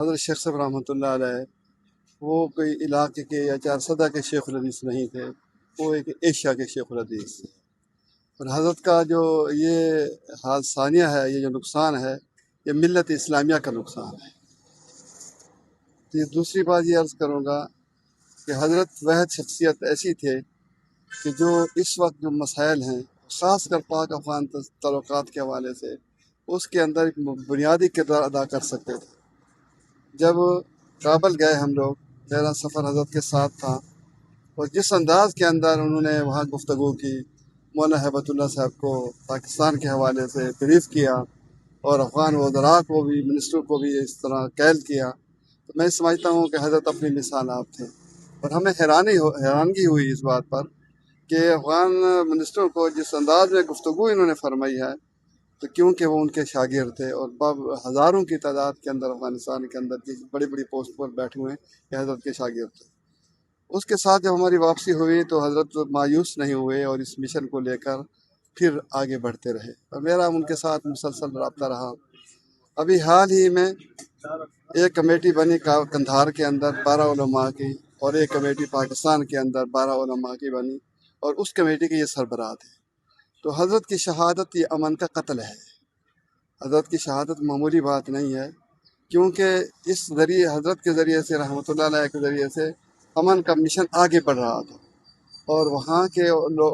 حضرت شیخ صاحب رحمۃ اللہ علیہ وہ کوئی علاقے کے یا چارسدہ کے شیخ الحدیث نہیں تھے، وہ ایک ایشیا کے شیخ الحدیث تھے۔ اور حضرت کا جو یہ حال ثانیہ ہے، یہ جو نقصان ہے، یہ ملت اسلامیہ کا نقصان ہے۔ تو دوسری بات یہ عرض کروں گا کہ حضرت واحد شخصیت ایسی تھے کہ جو اس وقت جو مسائل ہیں، خاص کر پاک افغان تعلقات کے حوالے سے، اس کے اندر ایک بنیادی کردار ادا کر سکتے تھے۔ جب کابل گئے ہم لوگ، میرا سفر حضرت کے ساتھ تھا، اور جس انداز کے اندر انہوں نے وہاں گفتگو کی، مولانا ہیبت اللہ صاحب کو پاکستان کے حوالے سے بریف کیا، اور افغان وزراء کو بھی، منسٹر کو بھی اس طرح قید کیا، تو میں سمجھتا ہوں کہ حضرت اپنی مثال آپ تھے۔ اور ہمیں حیرانگی ہوئی اس بات پر کہ افغان منسٹر کو جس انداز میں گفتگو انہوں نے فرمائی ہے، تو کیونکہ وہ ان کے شاگرد تھے، اور ہزاروں کی تعداد کے اندر افغانستان کے اندر جس بڑی بڑی پوسٹ پر بیٹھے ہوئے ہیں، یہ حضرت کے شاگرد تھے۔ اس کے ساتھ جب ہماری واپسی ہوئی تو حضرت مایوس نہیں ہوئے، اور اس مشن کو لے کر پھر آگے بڑھتے رہے، اور میرا ان کے ساتھ مسلسل رابطہ رہا۔ ابھی حال ہی میں ایک کمیٹی بنی قندھار کے اندر 12 علماء کی، اور ایک کمیٹی پاکستان کے اندر 12 علماء کی بنی، اور اس کمیٹی کے یہ سربراہ تھے۔ تو حضرت کی شہادت یہ امن کا قتل ہے۔ حضرت کی شہادت معمولی بات نہیں ہے، کیونکہ اس ذریعے، حضرت کے ذریعے سے، رحمۃ اللہ علیہ کے ذریعے سے امن کا مشن آگے بڑھ رہا تھا، اور وہاں کے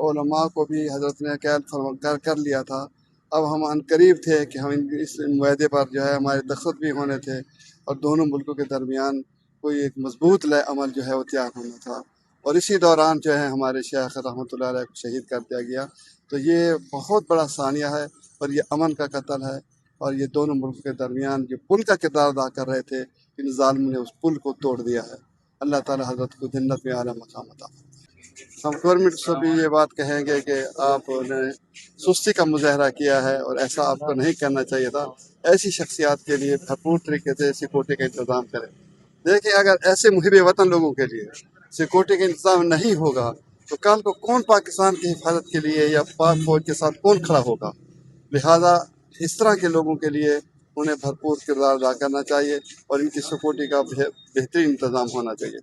علماء کو بھی حضرت نے قید کر لیا تھا۔ اب ہم عنقریب تھے کہ ہم اس معاہدے پر جو ہے ہمارے دستخط بھی ہونے تھے، اور دونوں ملکوں کے درمیان کوئی ایک مضبوط لائے عمل جو ہے وہ تیار ہونا تھا، اور اسی دوران جو ہے ہمارے شیخ رحمۃ اللہ علیہ کو شہید کر دیا گیا۔ تو یہ بہت بڑا ثانیہ ہے، اور یہ امن کا قتل ہے، اور یہ دونوں ملکوں کے درمیان جو پل کا کردار ادا کر رہے تھے، ان ظالموں نے اس پل کو توڑ دیا ہے۔ اللہ تعالیٰ حضرت کو جنت میں اعلیٰ مقام عطا فرمائے۔ ہم گورنمنٹ سے بھی یہ بات کہیں گے کہ آپ نے سستی کا مظاہرہ کیا ہے، اور ایسا آپ کو نہیں کرنا چاہیے تھا۔ ایسی شخصیات کے لیے بھرپور طریقے سے سیکورٹی کا انتظام کریں۔ دیکھیں، اگر ایسے محب وطن لوگوں کے لیے سیکورٹی کا انتظام نہیں ہوگا تو کل کو کون پاکستان کی حفاظت کے لیے یا پاک فوج کے ساتھ کون کھڑا ہوگا؟ لہٰذا اس طرح کے لوگوں کے لیے انہیں بھرپور کردار ادا کرنا چاہیے، اور ان کی سیکورٹی کا بہترین انتظام ہونا چاہیے۔